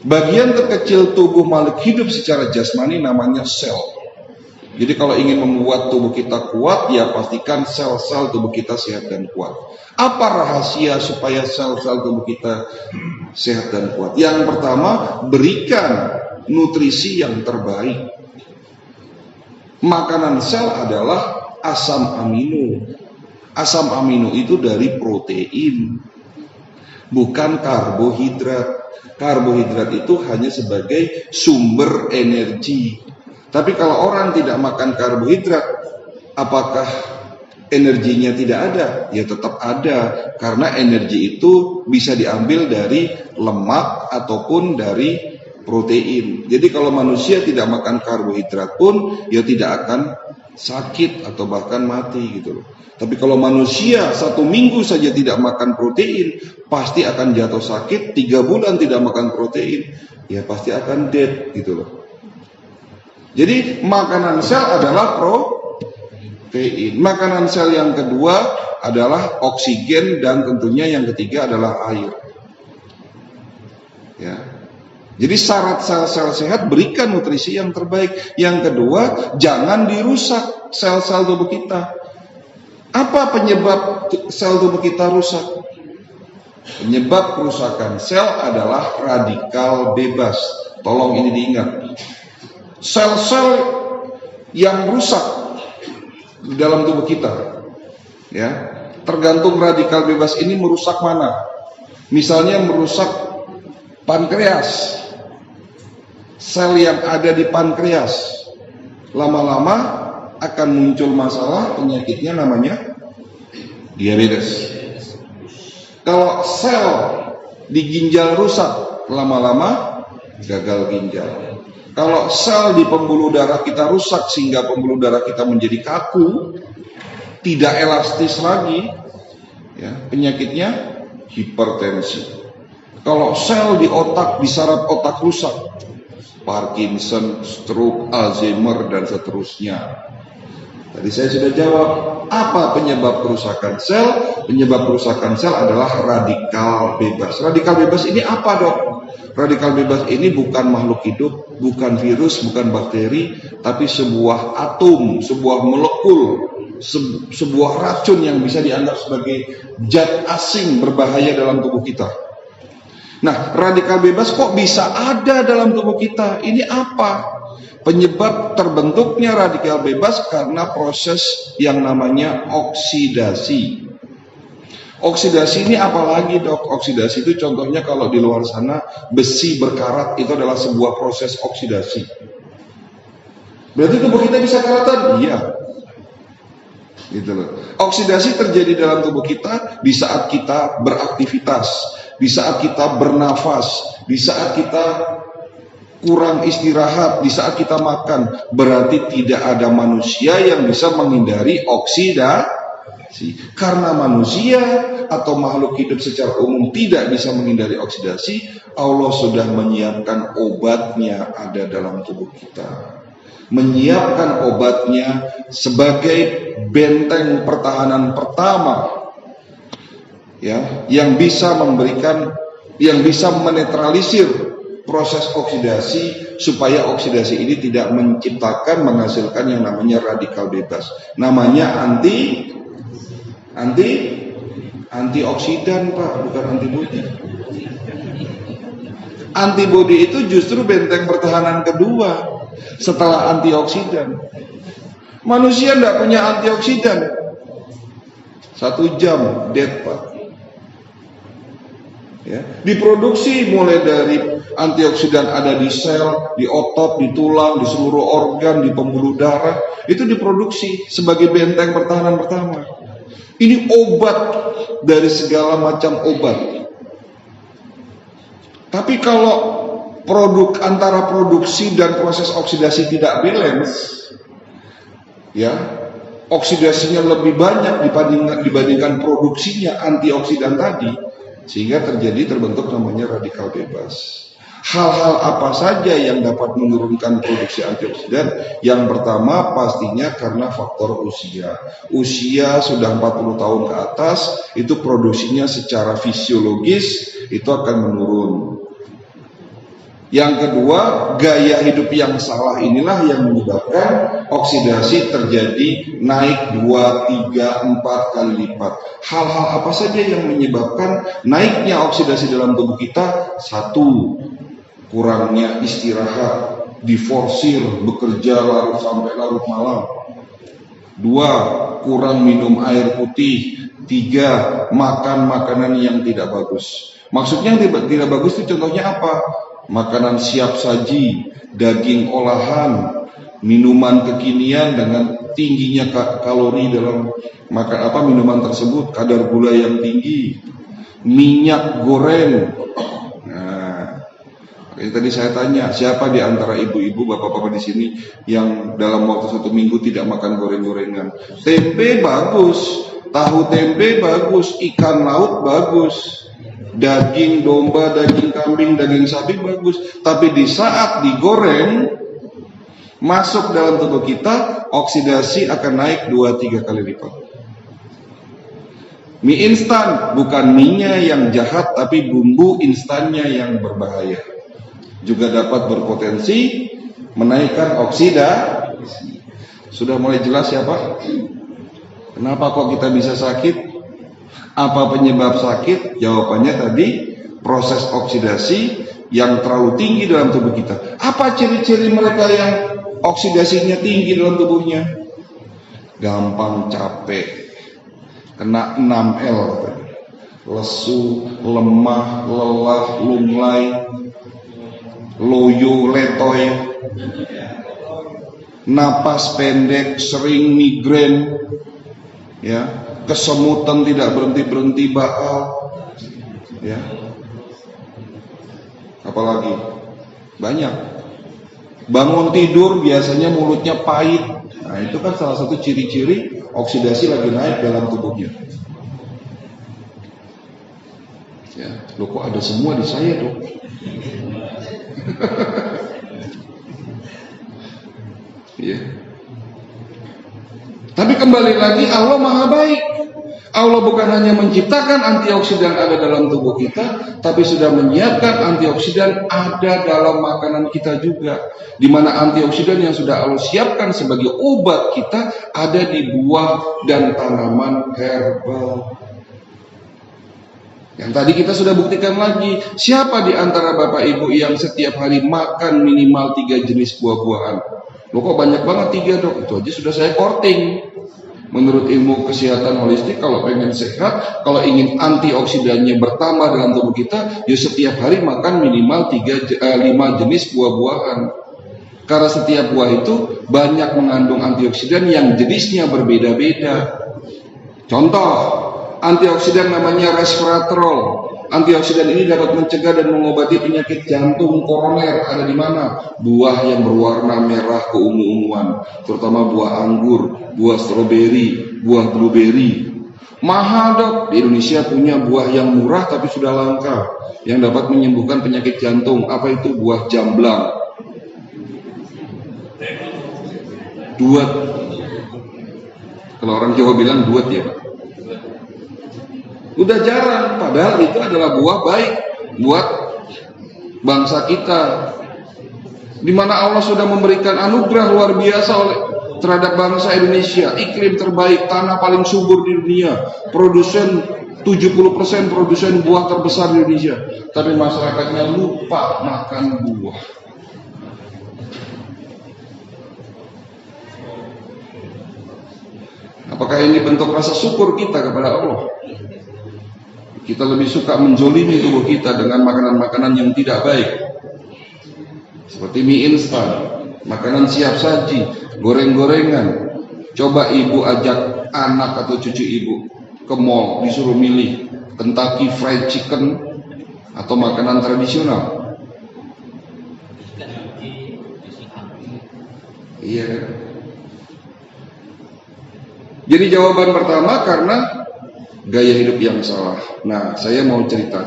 Bagian terkecil tubuh makhluk hidup secara jasmani namanya sel. Jadi kalau ingin membuat tubuh kita kuat, ya pastikan sel-sel tubuh kita sehat dan kuat. Apa rahasia supaya sel-sel tubuh kita sehat dan kuat? Yang pertama, berikan nutrisi yang terbaik. Makanan sel adalah asam amino. Asam amino itu dari protein, bukan karbohidrat. Karbohidrat itu hanya sebagai sumber energi. Tapi kalau orang tidak makan karbohidrat, apakah energinya tidak ada? Ya tetap ada, karena energi itu bisa diambil dari lemak ataupun dari protein. Jadi kalau manusia tidak makan karbohidrat pun, ya tidak akan sakit atau bahkan mati gitu loh. Tapi kalau manusia 1 minggu saja tidak makan protein, pasti akan jatuh sakit. 3 bulan tidak makan protein, ya pasti akan dead gitu loh. Jadi makanan sel adalah protein. Makanan sel yang kedua adalah oksigen, dan tentunya yang ketiga adalah air. Ya. Jadi syarat sel-sel sehat, berikan nutrisi yang terbaik. Yang kedua, jangan dirusak sel-sel tubuh kita. Apa penyebab sel tubuh kita rusak? Penyebab kerusakan sel adalah radikal bebas. Tolong ini diingat. Sel-sel yang rusak di dalam tubuh kita, ya, tergantung radikal bebas ini merusak mana. Misalnya merusak pankreas. Sel yang ada di pankreas lama-lama akan muncul masalah, penyakitnya namanya diabetes. Kalau sel di ginjal rusak, lama-lama gagal ginjal. Kalau sel di pembuluh darah kita rusak sehingga pembuluh darah kita menjadi kaku, tidak elastis lagi, ya, penyakitnya hipertensi. Kalau sel di otak, di saraf otak rusak, Parkinson, stroke, Alzheimer, dan seterusnya. Tadi saya sudah jawab, apa penyebab kerusakan sel? Penyebab kerusakan sel adalah radikal bebas. Radikal bebas ini apa, Dok? Radikal bebas ini bukan makhluk hidup, bukan virus, bukan bakteri, tapi sebuah atom, sebuah molekul, sebuah racun yang bisa dianggap sebagai zat asing berbahaya dalam tubuh kita. Nah, radikal bebas kok bisa ada dalam tubuh kita? Ini apa? Penyebab terbentuknya radikal bebas karena proses yang namanya oksidasi. Oksidasi ini apalagi, Dok? Oksidasi itu contohnya kalau di luar sana besi berkarat, itu adalah sebuah proses oksidasi. Berarti tubuh kita bisa karatan? Iya. Gitu loh. Oksidasi terjadi dalam tubuh kita di saat kita beraktivitas, di saat kita bernafas, di saat kita kurang istirahat, di saat kita makan. Berarti tidak ada manusia yang bisa menghindari oksidasi. Karena manusia atau makhluk hidup secara umum tidak bisa menghindari oksidasi, Allah sudah menyiapkan obatnya ada dalam tubuh kita. Menyiapkan obatnya sebagai benteng pertahanan pertama, ya, yang bisa memberikan, yang bisa menetralisir proses oksidasi supaya oksidasi ini tidak menciptakan, menghasilkan yang namanya radikal bebas. Namanya antioksidan, Pak, bukan antibodi. Antibodi itu justru benteng pertahanan kedua setelah antioksidan. Manusia tidak punya antioksidan, 1 jam dead, Pak. Ya, diproduksi mulai dari antioksidan ada di sel, di otot, di tulang, di seluruh organ, di pembuluh darah, itu diproduksi sebagai benteng pertahanan pertama. Ini obat dari segala macam obat. Tapi kalau antara produksi dan proses oksidasi tidak balance, ya, oksidasinya lebih banyak dibandingkan produksinya antioksidan tadi, sehingga terbentuk namanya radikal bebas. Hal-hal apa saja yang dapat menurunkan produksi antioksidan? Yang pertama pastinya karena faktor usia. Usia sudah 40 tahun ke atas, itu produksinya secara fisiologis itu akan menurun. Yang kedua, gaya hidup yang salah inilah yang menyebabkan oksidasi terjadi naik 2, 3, 4 kali lipat. Hal-hal apa saja yang menyebabkan naiknya oksidasi dalam tubuh kita? Satu, kurangnya istirahat, diforsir, bekerja sampai larut malam. Dua, kurang minum air putih. Tiga, makan makanan yang tidak bagus. Maksudnya yang tidak bagus itu contohnya apa? Makanan siap saji, daging olahan, minuman kekinian dengan tingginya kalori dalam minuman tersebut, kadar gula yang tinggi, minyak goreng. Nah, tadi saya tanya, siapa di antara ibu-ibu, bapak-bapak di sini yang dalam waktu 1 minggu tidak makan goreng-gorengan? Tempe bagus, tahu tempe bagus, ikan laut bagus, daging domba, daging kambing, daging sapi bagus. Tapi di saat digoreng, masuk dalam tubuh kita, oksidasi akan naik 2-3 kali lipat. Mie instan, bukan mie-nya yang jahat, tapi bumbu instannya yang berbahaya, juga dapat berpotensi menaikkan oksidasi. Sudah mulai jelas ya Pak? Kenapa kok kita bisa sakit? Apa penyebab sakit? Jawabannya tadi, proses oksidasi yang terlalu tinggi dalam tubuh kita. Apa ciri-ciri mereka yang oksidasinya tinggi dalam tubuhnya? Gampang capek, kena 6L, lesu, lemah, lelah, lunglai, loyo, letoy, napas pendek, sering migrain, ya, kesemutan tidak berhenti-berhenti, baal, ya. Apalagi banyak. Bangun tidur biasanya mulutnya pahit. Nah, itu kan salah satu ciri-ciri oksidasi lagi naik dalam tubuhnya. Ya, loh kok ada semua di saya dong. Ya. Tapi kembali lagi, Allah Maha Baik. Allah bukan hanya menciptakan antioksidan ada dalam tubuh kita, tapi sudah menyiapkan antioksidan ada dalam makanan kita juga. Di mana antioksidan yang sudah Allah siapkan sebagai obat kita ada di buah dan tanaman herbal. Yang tadi kita sudah buktikan lagi, siapa di antara Bapak Ibu yang setiap hari makan minimal 3 jenis buah-buahan? Loh kok banyak banget 3 dok? Itu aja sudah saya korting. Menurut ilmu kesehatan holistik, kalau pengen sehat, kalau ingin antioksidannya bertambah dalam tubuh kita, ya setiap hari makan minimal 5 jenis buah-buahan. Karena setiap buah itu banyak mengandung antioksidan yang jenisnya berbeda-beda. Contoh, antioksidan namanya resveratrol. Antioksidan ini dapat mencegah dan mengobati penyakit jantung koroner. Ada di mana? Buah yang berwarna merah keungu-unguan, terutama buah anggur, buah stroberi, buah blueberry. Mahal dok. Di Indonesia punya buah yang murah tapi sudah langka, yang dapat menyembuhkan penyakit jantung. Apa itu? Buah jamblang. Duet. Kalau orang Jawa bilang duet ya Pak. Udah jarang, padahal itu adalah buah baik buat bangsa kita. Di mana Allah sudah memberikan anugerah luar biasa terhadap bangsa Indonesia, iklim terbaik, tanah paling subur di dunia, produsen 70% produsen buah terbesar di Indonesia. Tapi masyarakatnya lupa makan buah. Apakah ini bentuk rasa syukur kita kepada Allah? Kita lebih suka menzolimi tubuh kita dengan makanan-makanan yang tidak baik, seperti mie instan, makanan siap saji, goreng-gorengan. Coba ibu ajak anak atau cucu ibu ke mall, disuruh milih Kentucky Fried Chicken atau makanan tradisional. Iya. Jadi jawaban pertama karena gaya hidup yang salah. Nah, saya mau cerita.